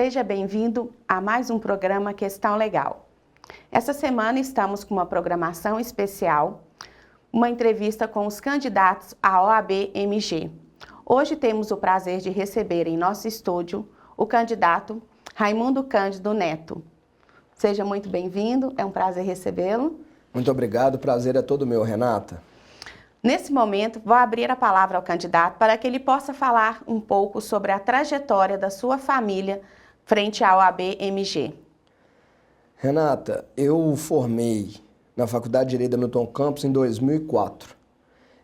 Seja bem-vindo a mais um programa Questão Legal. Essa semana estamos com uma programação especial, uma entrevista com os candidatos à OAB-MG. Hoje temos o prazer de receber em nosso estúdio o candidato Raimundo Cândido Neto. Seja muito bem-vindo, é um prazer recebê-lo. Muito obrigado, o prazer é todo meu, Renata. Nesse momento, vou abrir a palavra ao candidato para que ele possa falar um pouco sobre a trajetória da sua família frente à OAB-MG. Renata, eu formei na Faculdade de Direito da Milton Campos em 2004.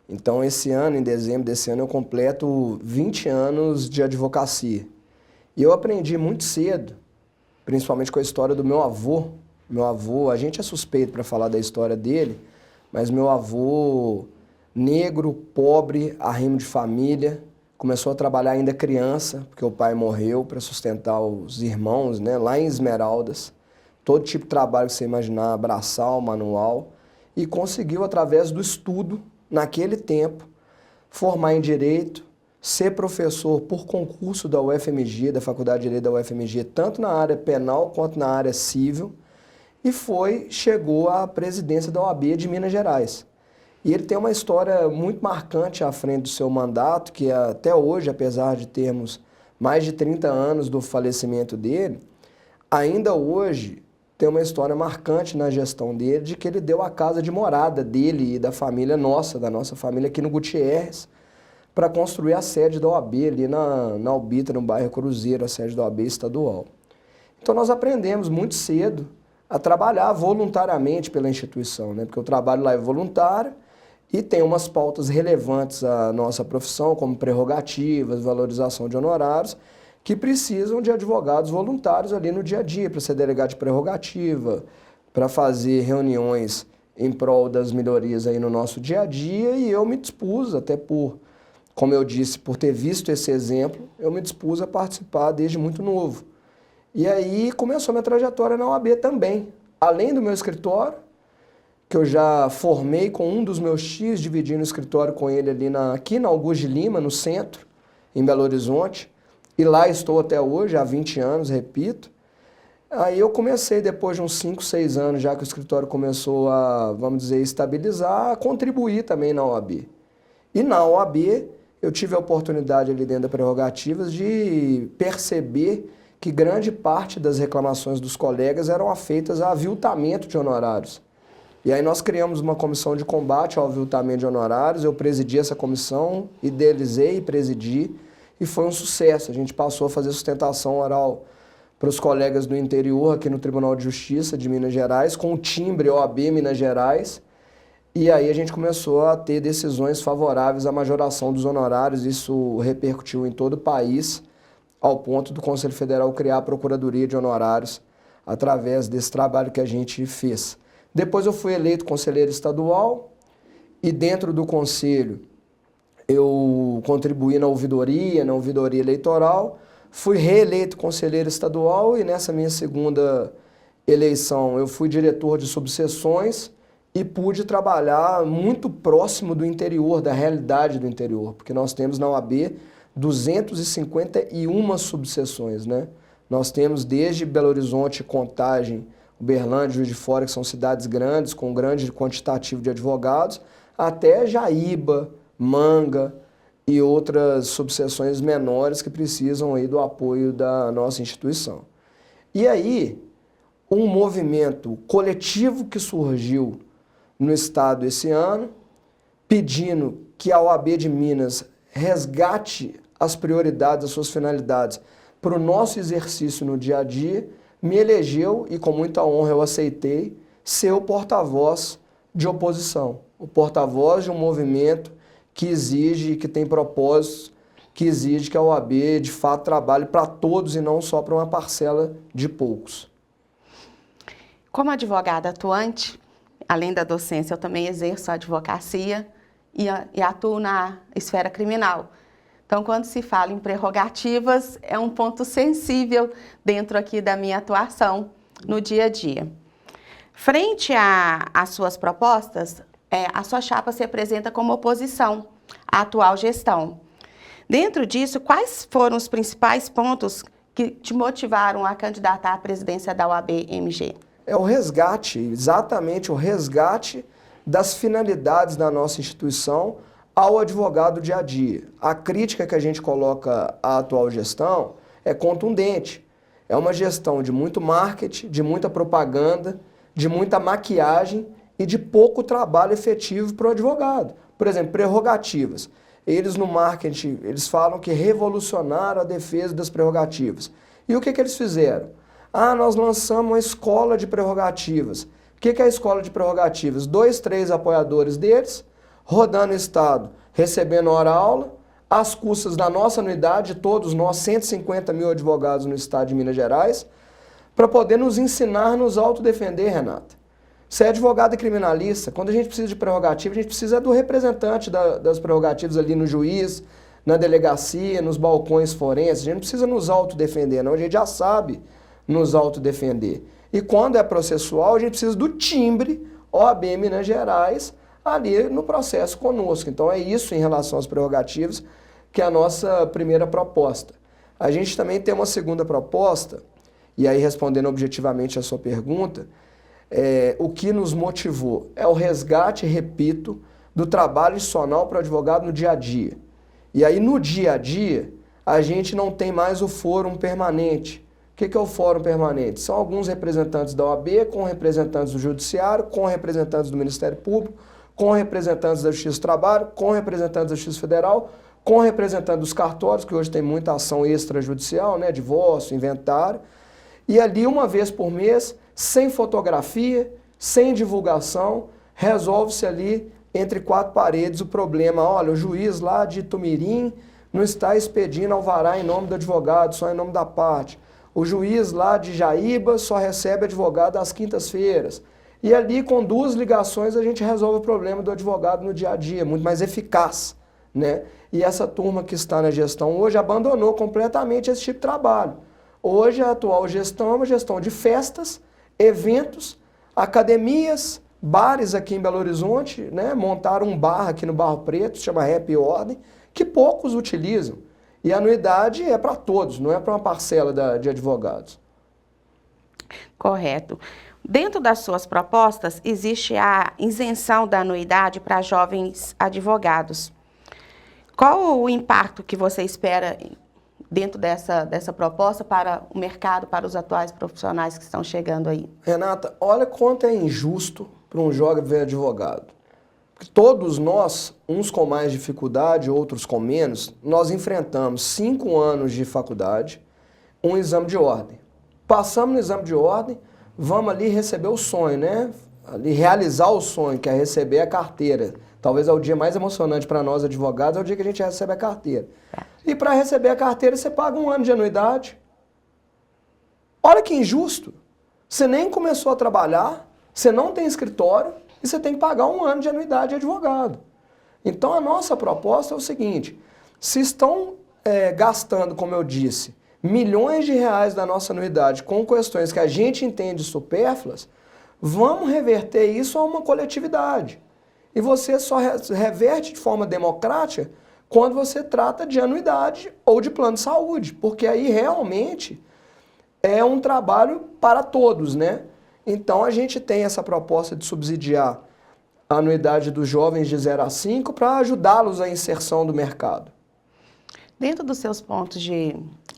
Então, esse ano, em dezembro desse ano, eu completo 20 anos de advocacia. E eu aprendi muito cedo, principalmente com a história do meu avô. Meu avô, a gente é suspeito para falar da história dele, mas meu avô, negro, pobre, arrimo de família, começou a trabalhar ainda criança, porque o pai morreu para sustentar os irmãos, né, lá em Esmeraldas. Todo tipo de trabalho que você imaginar, braçal, manual, e conseguiu, através do estudo, naquele tempo, formar em Direito, ser professor por concurso da UFMG, da Faculdade de Direito da UFMG, tanto na área penal quanto na área civil, e chegou à presidência da OAB de Minas Gerais. E ele tem uma história muito marcante à frente do seu mandato, que até hoje, apesar de termos mais de 30 anos do falecimento dele, ainda hoje tem uma história marcante na gestão dele, de que ele deu a casa de morada dele e da família nossa, da nossa família aqui no Gutierrez, para construir a sede da OAB ali na Albita, no bairro Cruzeiro, a sede da OAB estadual. Então nós aprendemos muito cedo a trabalhar voluntariamente pela instituição, né? Porque o trabalho lá é voluntário e tem umas pautas relevantes à nossa profissão, como prerrogativas, valorização de honorários, que precisam de advogados voluntários ali no dia a dia, para ser delegado de prerrogativa, para fazer reuniões em prol das melhorias aí no nosso dia a dia, e eu me dispus, até como eu disse, por ter visto esse exemplo, eu me dispus a participar desde muito novo. E aí começou minha trajetória na OAB também. Além do meu escritório, que eu já formei com um dos meus tios, dividindo o escritório com ele ali aqui na Augusto de Lima, no centro, em Belo Horizonte. E lá estou até hoje, há 20 anos, repito. Aí eu comecei, depois de uns 5, 6 anos, já que o escritório começou a, vamos dizer, estabilizar, a contribuir também na OAB. E na OAB eu tive a oportunidade ali dentro da prerrogativas de perceber que grande parte das reclamações dos colegas eram afeitas a aviltamento de honorários. E aí nós criamos uma comissão de combate ao aviltamento de honorários, eu presidi essa comissão, idealizei e presidi, e foi um sucesso. A gente passou a fazer sustentação oral para os colegas do interior, aqui no Tribunal de Justiça de Minas Gerais, com o timbre OAB Minas Gerais, e aí a gente começou a ter decisões favoráveis à majoração dos honorários, isso repercutiu em todo o país, ao ponto do Conselho Federal criar a Procuradoria de Honorários através desse trabalho que a gente fez. Depois eu fui eleito conselheiro estadual e dentro do conselho eu contribuí na ouvidoria eleitoral, fui reeleito conselheiro estadual e nessa minha segunda eleição eu fui diretor de subseções e pude trabalhar muito próximo do interior, da realidade do interior, porque nós temos na OAB 251 subseções, né? Nós temos desde Belo Horizonte, Contagem, Uberlândia, Juiz de Fora, que são cidades grandes, com grande quantitativo de advogados, até Jaíba, Manga e outras subseções menores que precisam aí do apoio da nossa instituição. E aí, um movimento coletivo que surgiu no estado esse ano, pedindo que a OAB de Minas resgate as prioridades, as suas finalidades para o nosso exercício no dia a dia, me elegeu, e com muita honra eu aceitei, ser o porta-voz de oposição, o porta-voz de um movimento que exige, que tem propósitos, que exige que a OAB de fato trabalhe para todos e não só para uma parcela de poucos. Como advogada atuante, além da docência, eu também exerço a advocacia e atuo na esfera criminal. Então, quando se fala em prerrogativas, é um ponto sensível dentro aqui da minha atuação no dia a dia. Frente às suas propostas, a sua chapa se apresenta como oposição à atual gestão. Dentro disso, quais foram os principais pontos que te motivaram a candidatar à presidência da OAB-MG? É o resgate, exatamente o resgate das finalidades da nossa instituição ao advogado dia a dia. A crítica que a gente coloca à atual gestão é contundente. É uma gestão de muito marketing, de muita propaganda, de muita maquiagem e de pouco trabalho efetivo para o advogado. Por exemplo, prerrogativas. Eles no marketing, eles falam que revolucionaram a defesa das prerrogativas. E o que eles fizeram? Ah, nós lançamos uma escola de prerrogativas. O que é a escola de prerrogativas? 2, 3 apoiadores deles, rodando o Estado, recebendo hora-aula, às custas da nossa anuidade, todos nós, 150 mil advogados no Estado de Minas Gerais, para poder nos ensinar a nos autodefender, Renata. Você é advogado e criminalista, quando a gente precisa de prerrogativa, a gente precisa do representante das prerrogativas ali no juiz, na delegacia, nos balcões forenses. A gente não precisa nos autodefender, não, a gente já sabe nos autodefender. E quando é processual, a gente precisa do timbre OAB Minas Gerais ali no processo conosco. Então é isso em relação às prerrogativas que é a nossa primeira proposta. A gente também tem uma segunda proposta, e aí respondendo objetivamente a sua pergunta, o que nos motivou é o resgate, repito, do trabalho institucional para o advogado no dia a dia. E aí no dia a dia, a gente não tem mais o fórum permanente. O que é o fórum permanente? São alguns representantes da OAB, com representantes do Judiciário, com representantes do Ministério Público, com representantes da Justiça do Trabalho, com representantes da Justiça Federal, com representantes dos cartórios, que hoje tem muita ação extrajudicial, né, divórcio, inventário, e ali uma vez por mês, sem fotografia, sem divulgação, resolve-se ali entre 4 paredes o problema. Olha, o juiz lá de Tumirim não está expedindo alvará em nome do advogado, só em nome da parte. O juiz lá de Jaíba só recebe advogado às quintas-feiras. E ali, com 2 ligações, a gente resolve o problema do advogado no dia a dia, muito mais eficaz, né? E essa turma que está na gestão hoje abandonou completamente esse tipo de trabalho. Hoje, a atual gestão é uma gestão de festas, eventos, academias, bares aqui em Belo Horizonte, né? Montaram um bar aqui no Barro Preto, se chama Happy Ordem, que poucos utilizam. E a anuidade é para todos, não é para uma parcela de advogados. Correto. Dentro das suas propostas, existe a isenção da anuidade para jovens advogados. Qual o impacto que você espera dentro dessa proposta para o mercado, para os atuais profissionais que estão chegando aí? Renata, olha quanto é injusto para um jovem advogado. Porque todos nós, uns com mais dificuldade, outros com menos, nós enfrentamos 5 anos de faculdade, um exame de ordem. Passamos no exame de ordem, vamos ali receber o sonho, né? Ali realizar o sonho, que é receber a carteira. Talvez é o dia mais emocionante para nós advogados, é o dia que a gente recebe a carteira. E para receber a carteira, você paga 1 ano de anuidade. Olha que injusto. Você nem começou a trabalhar, você não tem escritório e você tem que pagar 1 ano de anuidade de advogado. Então a nossa proposta é o seguinte, se estão gastando, como eu disse, milhões de reais da nossa anuidade com questões que a gente entende supérfluas, vamos reverter isso a uma coletividade. E você só reverte de forma democrática quando você trata de anuidade ou de plano de saúde, porque aí realmente é um trabalho para todos, né? Então a gente tem essa proposta de subsidiar a anuidade dos jovens de 0 a 5 para ajudá-los à inserção do mercado. Dentro dos seus pontos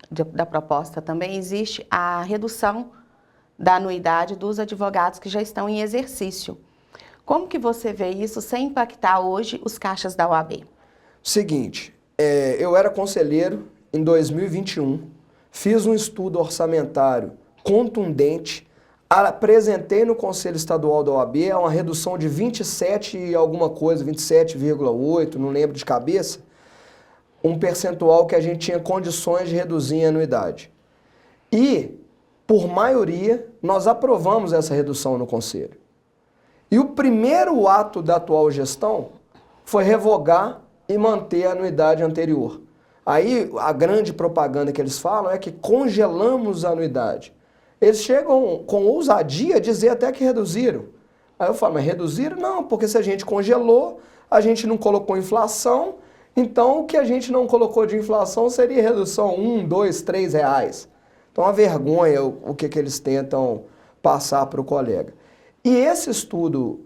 da proposta também existe a redução da anuidade dos advogados que já estão em exercício. Como que você vê isso sem impactar hoje os caixas da OAB? Seguinte, eu era conselheiro em 2021, fiz um estudo orçamentário contundente, apresentei no Conselho Estadual da OAB uma redução de 27 e alguma coisa, 27,8, não lembro de cabeça, um percentual que a gente tinha condições de reduzir em anuidade. E, por maioria, nós aprovamos essa redução no Conselho. E o primeiro ato da atual gestão foi revogar e manter a anuidade anterior. Aí a grande propaganda que eles falam é que congelamos a anuidade. Eles chegam com ousadia a dizer até que reduziram. Aí eu falo, mas reduziram? Não, porque se a gente congelou, a gente não colocou inflação, então o que a gente não colocou de inflação seria redução 1, 2, 3 reais. Então, a vergonha, o que eles tentam passar para o colega. E esse estudo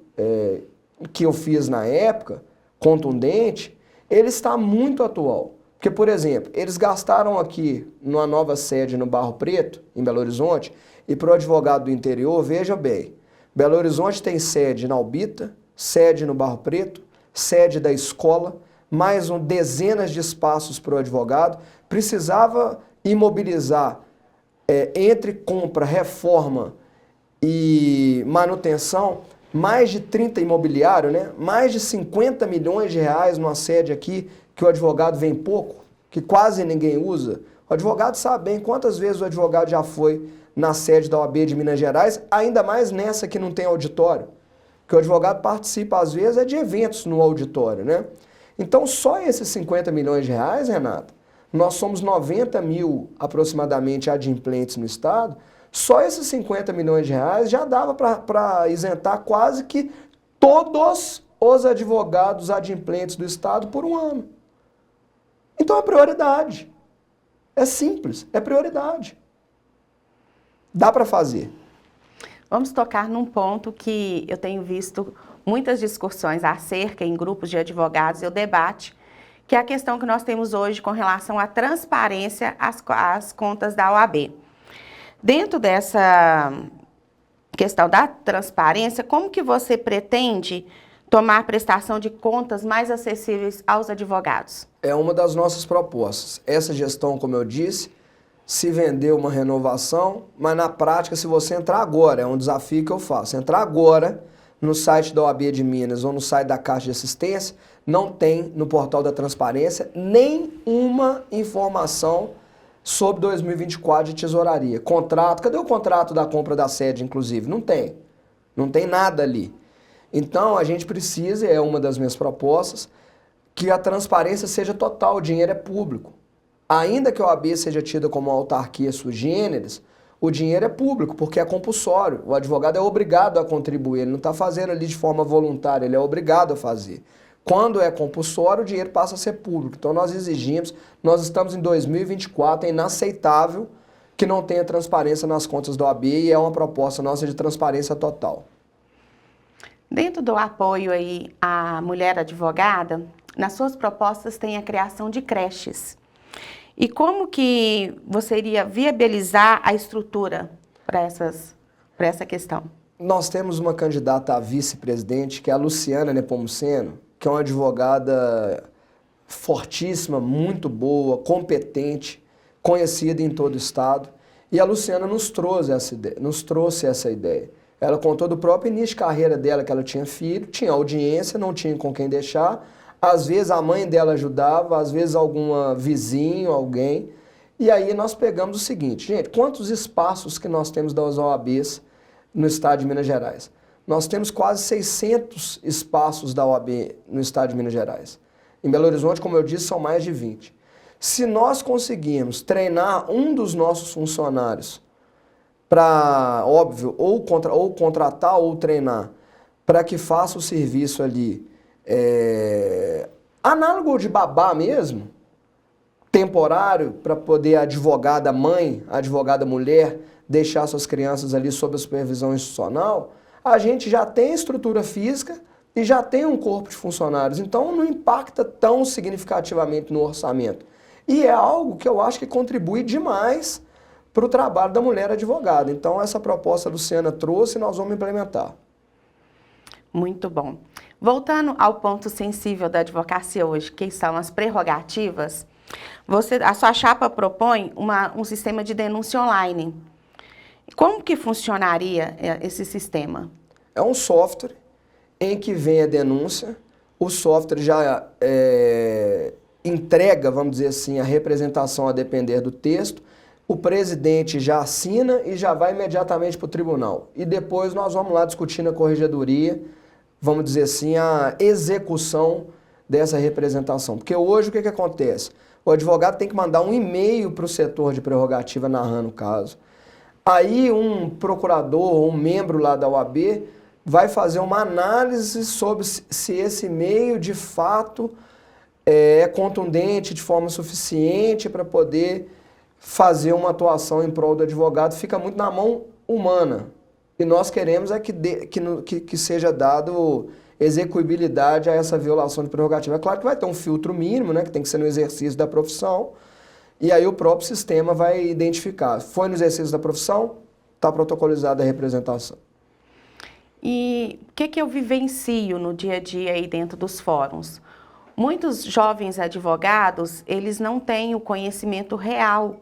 que eu fiz na época, contundente, ele está muito atual. Porque, por exemplo, eles gastaram aqui numa nova sede no Barro Preto, em Belo Horizonte, e para o advogado do interior, veja bem, Belo Horizonte tem sede na Albita, sede no Barro Preto, sede da escola, mais dezenas de espaços para o advogado, precisava imobilizar entre compra, reforma e manutenção, mais de 30 imobiliário, né? Mais de 50 milhões de reais numa sede aqui, que o advogado vem pouco, que quase ninguém usa. O advogado sabe bem quantas vezes o advogado já foi na sede da OAB de Minas Gerais, ainda mais nessa que não tem auditório. Que o advogado participa, às vezes, de eventos no auditório, né? Então, só esses 50 milhões de reais, Renata, nós somos 90 mil aproximadamente adimplentes no Estado, só esses 50 milhões de reais já dava para isentar quase que todos os advogados adimplentes do Estado por um ano. Então é prioridade. É simples, é prioridade. Dá para fazer. Vamos tocar num ponto que eu tenho visto muitas discussões acerca em grupos de advogados e o debate, que é a questão que nós temos hoje com relação à transparência às contas da OAB. Dentro dessa questão da transparência, como que você pretende tomar a prestação de contas mais acessíveis aos advogados? É uma das nossas propostas. Essa gestão, como eu disse, se vendeu uma renovação, mas na prática, se você entrar agora, é um desafio que eu faço, entrar agora no site da OAB de Minas ou no site da Caixa de Assistência, não tem no portal da transparência nenhuma informação sobre 2024 de tesouraria. Contrato, cadê o contrato da compra da sede, inclusive? Não tem. Não tem nada ali. Então, a gente precisa, é uma das minhas propostas, que a transparência seja total, o dinheiro é público. Ainda que a OAB seja tida como uma autarquia sui generis, o dinheiro é público, porque é compulsório. O advogado é obrigado a contribuir, ele não está fazendo ali de forma voluntária, ele é obrigado a fazer. Quando é compulsório, o dinheiro passa a ser público. Então nós exigimos, nós estamos em 2024, é inaceitável que não tenha transparência nas contas da OAB e é uma proposta nossa de transparência total. Dentro do apoio aí à mulher advogada, nas suas propostas tem a criação de creches. E como que você iria viabilizar a estrutura para essa questão? Nós temos uma candidata a vice-presidente, que é a Luciana Nepomuceno, que é uma advogada fortíssima, muito boa, competente, conhecida em todo o estado. E a Luciana nos trouxe essa ideia. Ela contou do próprio início de carreira dela, que ela tinha filho, tinha audiência, não tinha com quem deixar. Às vezes a mãe dela ajudava, às vezes alguma vizinho, alguém. E aí nós pegamos o seguinte, gente, quantos espaços que nós temos das OABs no estado de Minas Gerais? Nós temos quase 600 espaços da OAB no estado de Minas Gerais. Em Belo Horizonte, como eu disse, são mais de 20. Se nós conseguirmos treinar um dos nossos funcionários para, óbvio, ou contratar ou treinar, para que faça o serviço ali, análogo de babá mesmo, temporário, para poder a advogada mãe, a advogada mulher, deixar suas crianças ali sob a supervisão institucional, a gente já tem estrutura física e já tem um corpo de funcionários, então não impacta tão significativamente no orçamento. E é algo que eu acho que contribui demais para o trabalho da mulher advogada. Então essa proposta a Luciana trouxe e nós vamos implementar. Muito bom. Voltando ao ponto sensível da advocacia hoje, que são as prerrogativas, a sua chapa propõe um sistema de denúncia online. Como que funcionaria esse sistema? É um software em que vem a denúncia, o software já entrega, vamos dizer assim, a representação a depender do texto, o presidente já assina e já vai imediatamente para o tribunal. E depois nós vamos lá discutir na corregedoria, vamos dizer assim, a execução dessa representação. Porque hoje o que acontece? O advogado tem que mandar um e-mail para o setor de prerrogativa narrando o caso. Aí um procurador, um membro lá da OAB, vai fazer uma análise sobre se esse e-mail de fato é contundente de forma suficiente para poder fazer uma atuação em prol do advogado, fica muito na mão humana. E nós queremos é que seja dado execuibilidade a essa violação de prerrogativa. É claro que vai ter um filtro mínimo, né, que tem que ser no exercício da profissão, e aí o próprio sistema vai identificar. Foi no exercício da profissão, está protocolizada a representação. E o que eu vivencio no dia a dia aí dentro dos fóruns? Muitos jovens advogados, eles não têm o conhecimento real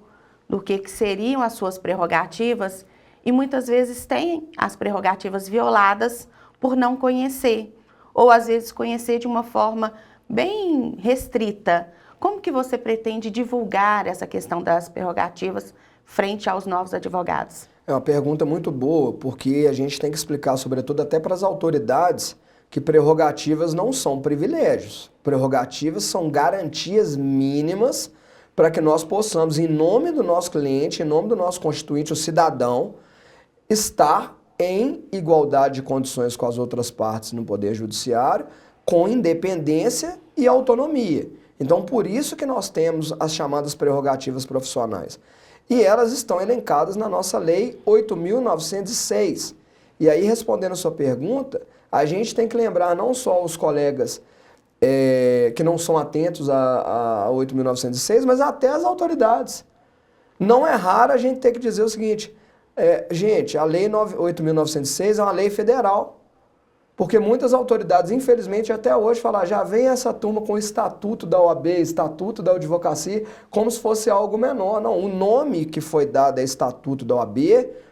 do que seriam as suas prerrogativas e muitas vezes têm as prerrogativas violadas por não conhecer, ou às vezes conhecer de uma forma bem restrita. Como que você pretende divulgar essa questão das prerrogativas frente aos novos advogados? É uma pergunta muito boa, porque a gente tem que explicar, sobretudo até para as autoridades, que prerrogativas não são privilégios. Prerrogativas são garantias mínimas para que nós possamos, em nome do nosso cliente, em nome do nosso constituinte, o cidadão, estar em igualdade de condições com as outras partes no Poder Judiciário, com independência e autonomia. Então, por isso que nós temos as chamadas prerrogativas profissionais. E elas estão elencadas na nossa Lei 8.906. E aí, respondendo a sua pergunta, a gente tem que lembrar não só os colegas que não são atentos a 8.906, mas até as autoridades. Não é raro a gente ter que dizer o seguinte, gente, a Lei 8.906 é uma lei federal. Porque muitas autoridades, infelizmente, até hoje falam, já vem essa turma com o estatuto da OAB, estatuto da advocacia, como se fosse algo menor. Não, o nome que foi dado é estatuto da OAB,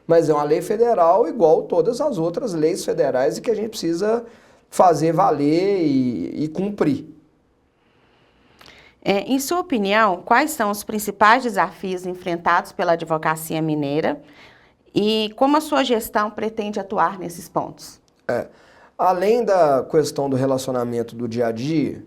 mas é uma lei federal igual todas as outras leis federais e que a gente precisa fazer valer e cumprir. Em sua opinião, quais são os principais desafios enfrentados pela advocacia mineira e como a sua gestão pretende atuar nesses pontos? Além da questão do relacionamento do dia a dia,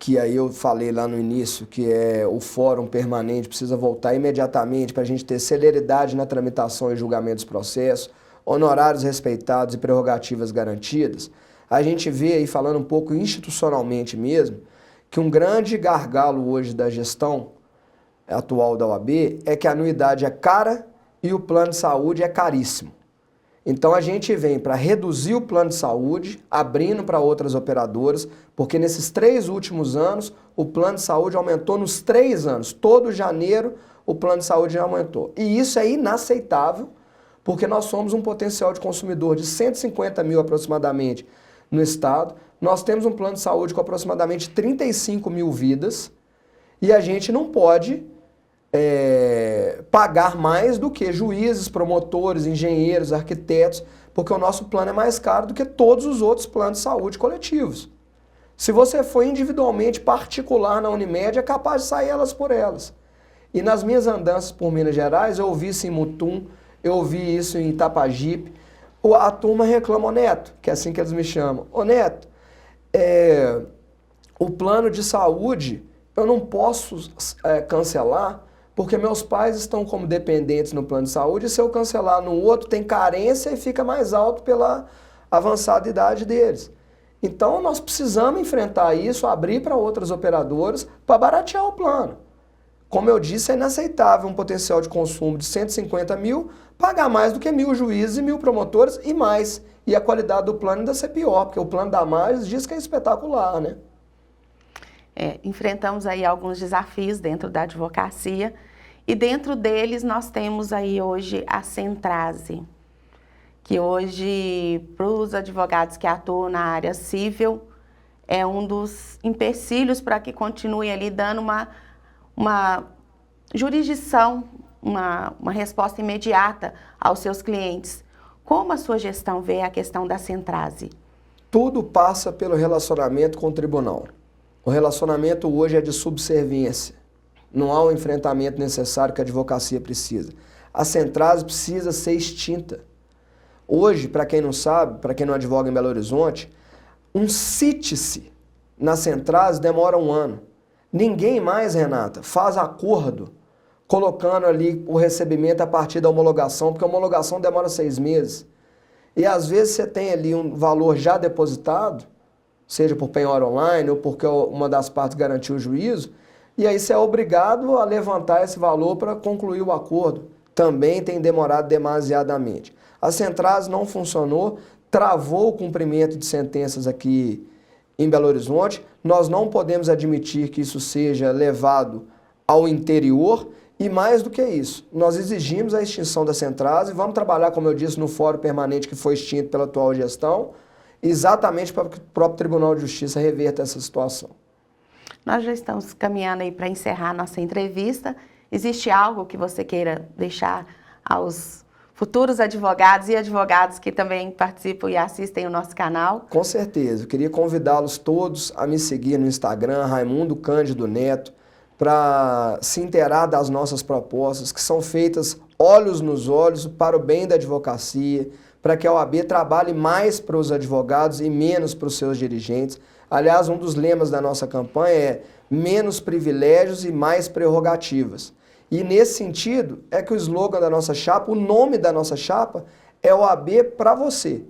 que aí eu falei lá no início, que é o fórum permanente, precisa voltar imediatamente para a gente ter celeridade na tramitação e julgamento dos processos, honorários respeitados e prerrogativas garantidas, a gente vê aí, falando um pouco institucionalmente mesmo, que um grande gargalo hoje da gestão atual da OAB é que a anuidade é cara e o plano de saúde é caríssimo. Então a gente vem para reduzir o plano de saúde, abrindo para outras operadoras, porque nesses 3 últimos anos o plano de saúde aumentou nos 3 anos. Todo janeiro o plano de saúde já aumentou. E isso é inaceitável, porque nós somos um potencial de consumidor de 150 mil aproximadamente no estado. Nós temos um plano de saúde com aproximadamente 35 mil vidas e a gente não pode pagar mais do que juízes, promotores, engenheiros, arquitetos, porque o nosso plano é mais caro do que todos os outros planos de saúde coletivos. Se você for individualmente particular na Unimed, é capaz de sair elas por elas. E nas minhas andanças por Minas Gerais, eu ouvi isso em Mutum, eu ouvi isso em Itapajipe, a turma reclama, ô Neto, que é assim que eles me chamam, ô Neto, o plano de saúde eu não posso cancelar, porque meus pais estão como dependentes no plano de saúde e se eu cancelar no outro tem carência e fica mais alto pela avançada idade deles. Então nós precisamos enfrentar isso, abrir para outras operadoras para baratear o plano. Como eu disse, é inaceitável um potencial de consumo de 150 mil, pagar mais do que 1.000 juízes e 1.000 promotores e mais. E a qualidade do plano ainda ser pior, porque o plano da Marges diz que é espetacular, né? Enfrentamos aí alguns desafios dentro da advocacia e dentro deles nós temos aí hoje a Centrase, que hoje para os advogados que atuam na área civil é um dos empecilhos para que continue ali dando uma jurisdição, uma resposta imediata aos seus clientes. Como a sua gestão vê a questão da Centrase? Tudo passa pelo relacionamento com o tribunal. O relacionamento hoje é de subserviência. Não há o enfrentamento necessário que a advocacia precisa. A Centrase precisa ser extinta. Hoje, para quem não sabe, para quem não advoga em Belo Horizonte, um cite-se na Centrase demora 1 ano. Ninguém mais, Renata, faz acordo colocando ali o recebimento a partir da homologação, porque a homologação demora 6 meses. E às vezes você tem ali um valor já depositado, seja por penhora online ou porque uma das partes garantiu o juízo, e aí você é obrigado a levantar esse valor para concluir o acordo. Também tem demorado demasiadamente. A Centraz não funcionou, travou o cumprimento de sentenças aqui em Belo Horizonte. Nós não podemos admitir que isso seja levado ao interior e mais do que isso, nós exigimos a extinção da Centraz e vamos trabalhar, como eu disse, no fórum permanente que foi extinto pela atual gestão, exatamente para que o próprio Tribunal de Justiça reverta essa situação. Nós já estamos caminhando aí para encerrar nossa entrevista. Existe algo que você queira deixar aos futuros advogados e advogados que também participam e assistem o nosso canal? Com certeza. Eu queria convidá-los todos a me seguir no Instagram, Raimundo Cândido Neto, para se inteirar das nossas propostas, que são feitas olhos nos olhos para o bem da advocacia, para que a OAB trabalhe mais para os advogados e menos para os seus dirigentes. Aliás, um dos lemas da nossa campanha é menos privilégios e mais prerrogativas. E nesse sentido é que o slogan da nossa chapa, o nome da nossa chapa é OAB para você.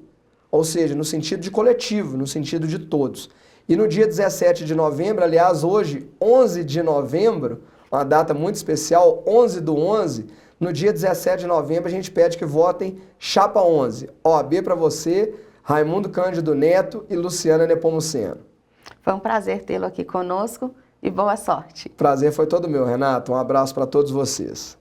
Ou seja, no sentido de coletivo, no sentido de todos. E no dia 17 de novembro, aliás, hoje, 11 de novembro, uma data muito especial, 11/11, no dia 17 de novembro a gente pede que votem Chapa 11, OAB para você, Raimundo Cândido Neto e Luciana Nepomuceno. Foi um prazer tê-lo aqui conosco e boa sorte. Prazer foi todo meu, Renato. Um abraço para todos vocês.